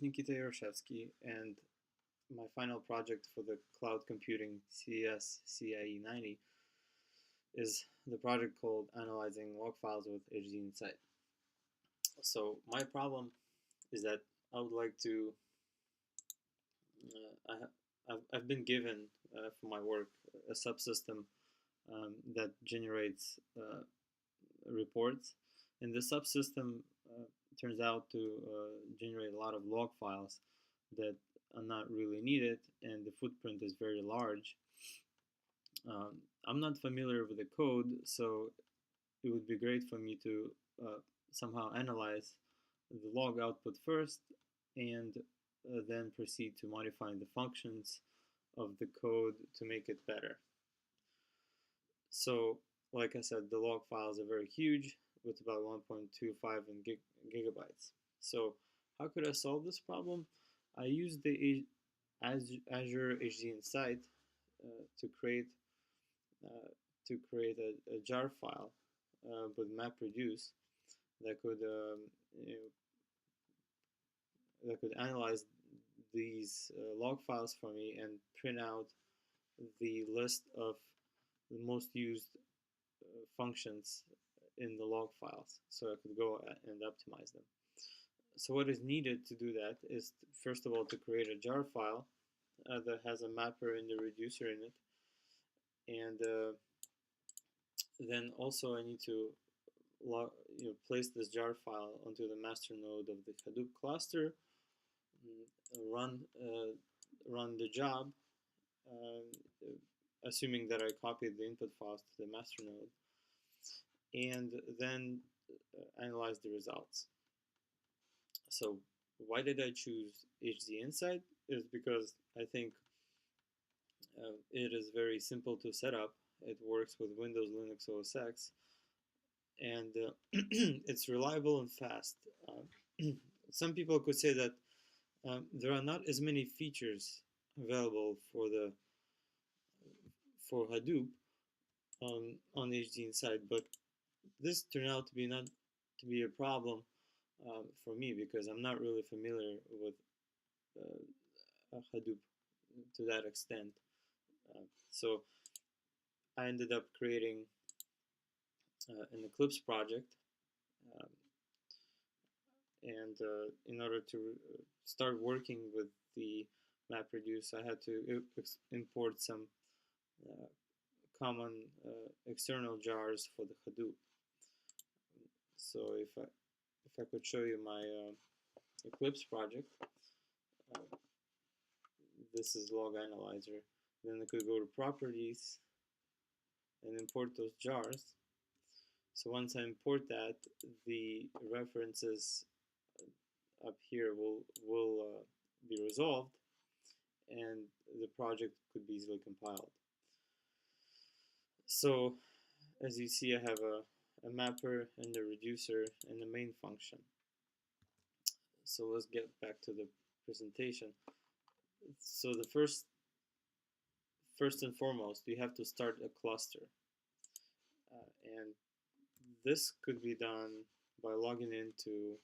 Nikita Yaroshevsky, and my final project for the cloud computing CSCI-E90 is the project called Analyzing Log Files with HDInsight. So my problem is that I would like to, I've been given for my work a subsystem that generates reports, and the subsystem turns out to generate a lot of log files that are not really needed, and the footprint is very large. I'm not familiar with the code, so it would be great for me to somehow analyze the log output first and then proceed to modifying the functions of the code to make it better. So, like I said, the log files are very huge with about 1.25 gigabytes. So, how could I solve this problem? I used the Azure HDInsight to create a jar file with MapReduce that could that could analyze these log files for me and print out the list of the most used functions in the log files, so I could go and optimize them. So what is needed to do that is, first of all, to create a jar file that has a mapper and a reducer in it, and then also I need to place this jar file onto the master node of the Hadoop cluster, run the job, assuming that I copied the input files to the master node, and then analyze the results. So why did I choose HDInsight? Is because I think it is very simple to set up. It works with Windows, Linux, OS X, and it's reliable and fast. Some people could say that there are not as many features available for Hadoop on HDInsight, but this turned out to be not to be a problem for me because I'm not really familiar with Hadoop to that extent. So I ended up creating an Eclipse project, and in order to start working with the MapReduce, I had to import some common external jars for the Hadoop. So if I could show you my Eclipse project, this is Log Analyzer. Then I could go to Properties and import those jars. So once I import that, the references up here will be resolved, and the project could be easily compiled. So as you see, I have a mapper and a reducer and the main function. So let's get back to the presentation. So the first and foremost, you have to start a cluster, and this could be done by logging into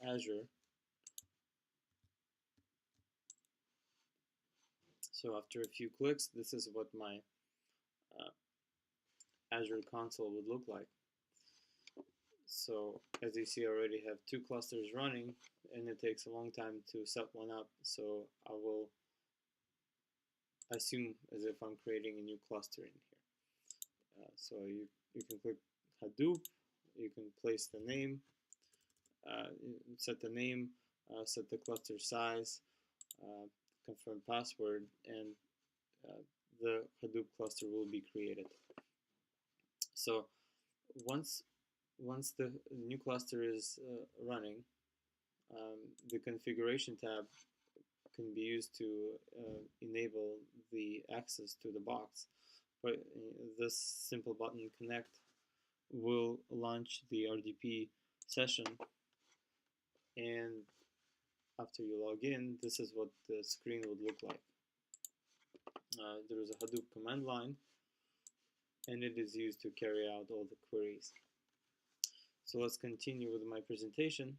Azure. So after a few clicks, this is what my Azure console would look like. So as you see, I already have 2 clusters running, and it takes a long time to set one up. So I will assume as if I'm creating a new cluster in here. So you can click Hadoop, you can place the name, set the name, set the cluster size, confirm password, and the Hadoop cluster will be created. So once the new cluster is running, the configuration tab can be used to enable the access to the box. But this simple button, connect, will launch the RDP session, and after you log in, this is what the screen would look like. There is a Hadoop command line, and it is used to carry out all the queries. So let's continue with my presentation.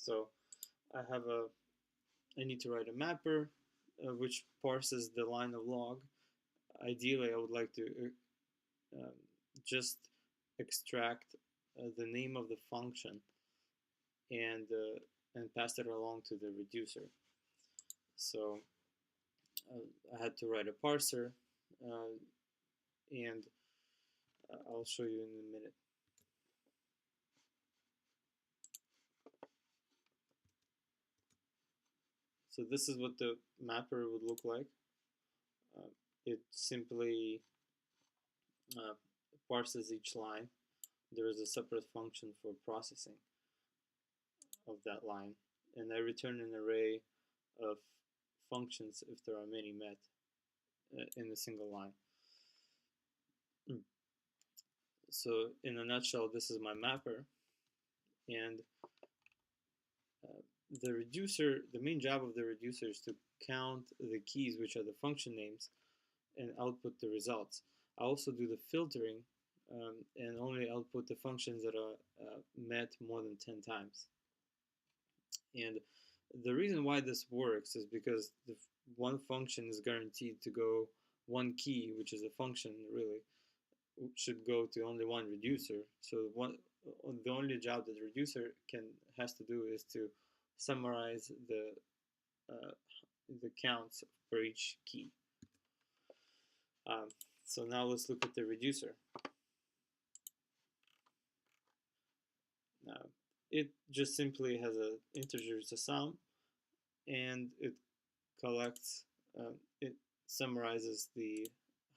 So I need to write a mapper which parses the line of log. Ideally, I would like to just extract the name of the function and pass it along to the reducer. So I had to write a parser, and I'll show you in a minute. So this is what the mapper would look like. It simply parses each line. There is a separate function for processing of that line, and I return an array of functions if there are many met in a single line. So in a nutshell, this is my mapper, and the reducer, the main job of the reducer is to count the keys, which are the function names, and output the results. I also do the filtering and only output the functions that are met more than 10 times. And the reason why this works is because the one function is guaranteed to go, one key, which is a function really, should go to only one reducer. So the only job that the reducer has to do is to summarize the counts for each key. So now let's look at the reducer. Now, it just simply has an integer as a sum, and it collects, it summarizes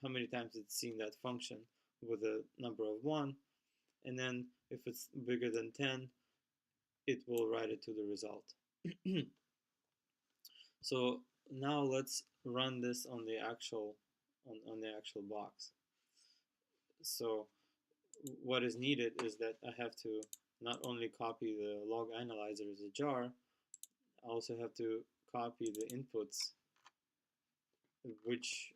how many times it's seen that function with a number of 1, and then if it's bigger than 10, it will write it to the result. So now let's run this on the actual box. So what is needed is that I have to not only copy the log analyzer as a jar, I also have to copy the inputs, which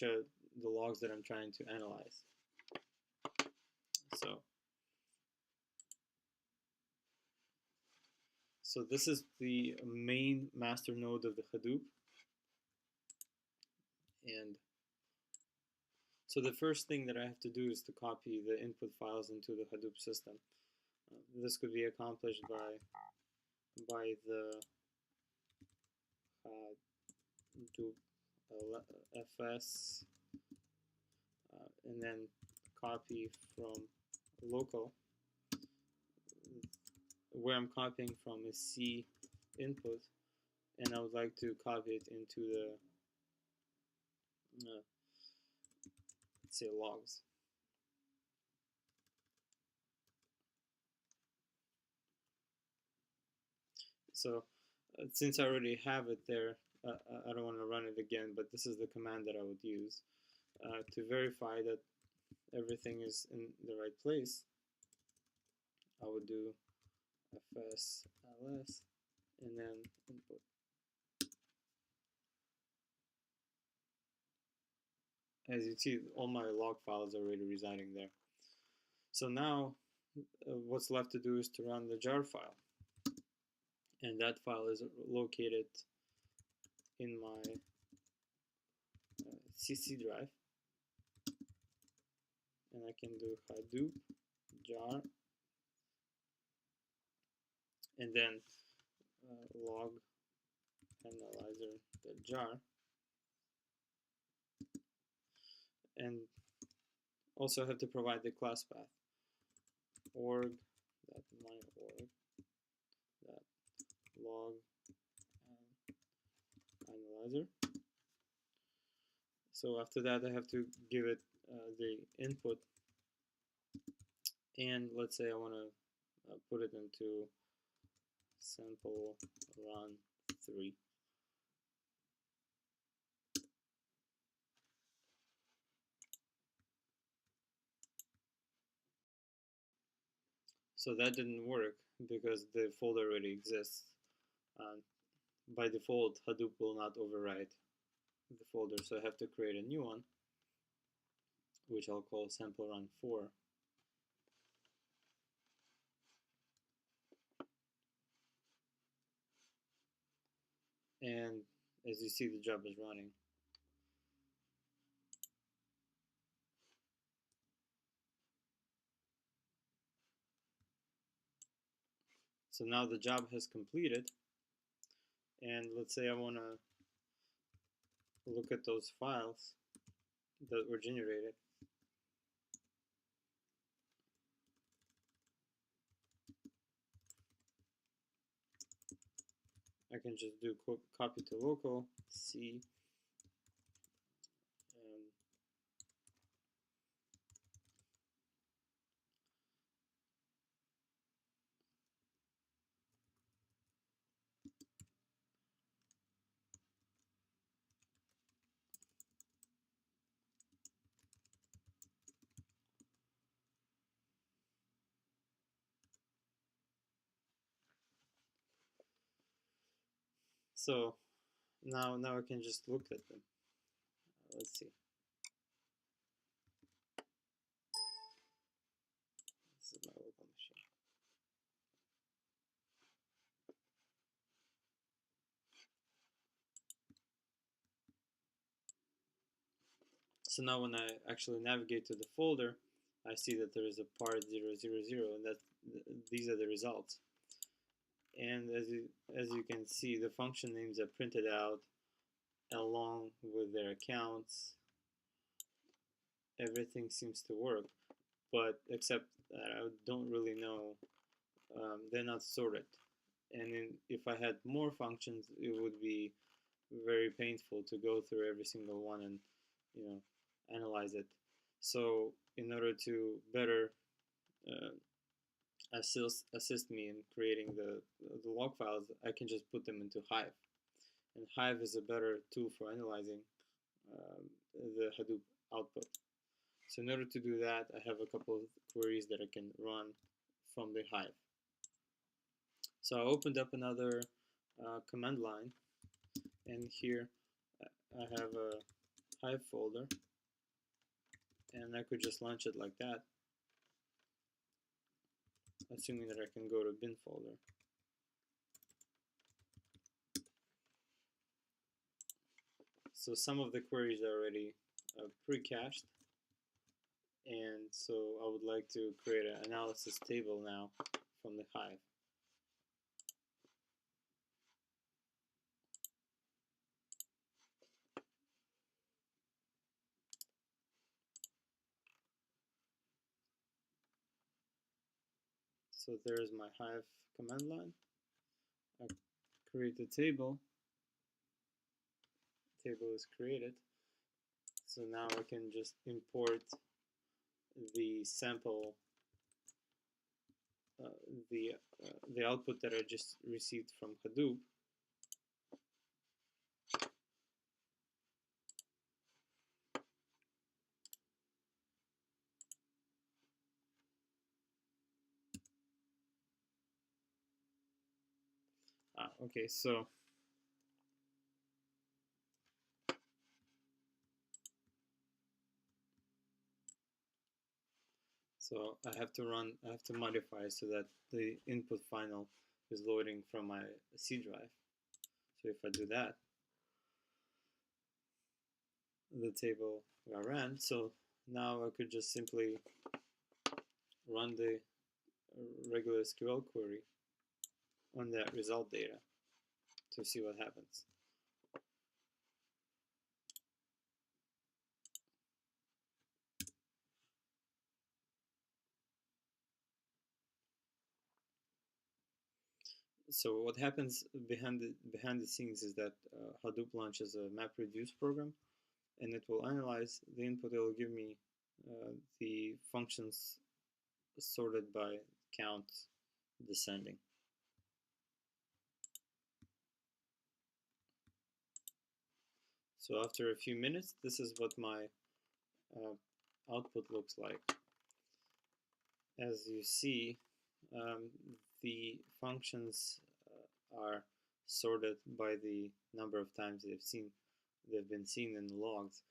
are the logs that I'm trying to analyze. So this is the main master node of the Hadoop, and so the first thing that I have to do is to copy the input files into the Hadoop system. This could be accomplished by the Hadoop fs and then copy from local. Where I'm copying from is C input, and I would like to copy it into the let's say logs. So since I already have it there, I don't want to run it again, but this is the command that I would use to verify that everything is in the right place. I would do fs ls and then input. As you see, all my log files are already residing there. So now what's left to do is to run the jar file, and that file is located in my CC drive, and I can do Hadoop jar and then log analyzer.jar, and also have to provide the class path org.myorg.log analyzer. So after that, I have to give it the input, and let's say I want to put it into sample run 3. So that didn't work because the folder already exists. By default, Hadoop will not overwrite the folder, so I have to create a new one, which I'll call sample run 4. and as you see, the job is running. So now the job has completed, and let's say I want to look at those files that were generated. I can just do copy to local, C, and so now I can just look at them. Let's see. This is my local machine. So now when I actually navigate to the folder, I see that there is a part 000, and that these are the results. And as you can see, the function names are printed out along with their accounts. Everything seems to work, but except that I don't really know, they're not sorted. And if I had more functions, it would be very painful to go through every single one and analyze it. So in order to better assist me in creating the log files, I can just put them into Hive. And Hive is a better tool for analyzing the Hadoop output. So in order to do that, I have a couple of queries that I can run from the Hive. So I opened up another command line, and here I have a Hive folder, and I could just launch it like that, assuming that I can go to bin folder. So some of the queries are already pre-cached, and so I would like to create an analysis table now from the Hive. So there is my Hive command line. I create the table. Table is created. So now I can just import the sample, the output that I just received from Hadoop. Okay, so I have to modify so that the input final is loading from my C drive. So if I do that, the table got ran. So now I could just simply run the regular SQL query on that result data to see what happens. So what happens behind the scenes is that Hadoop launches a MapReduce program, and it will analyze the input. It will give me the functions sorted by count descending. So after a few minutes, this is what my output looks like. As you see, the functions are sorted by the number of times they've been seen in the logs.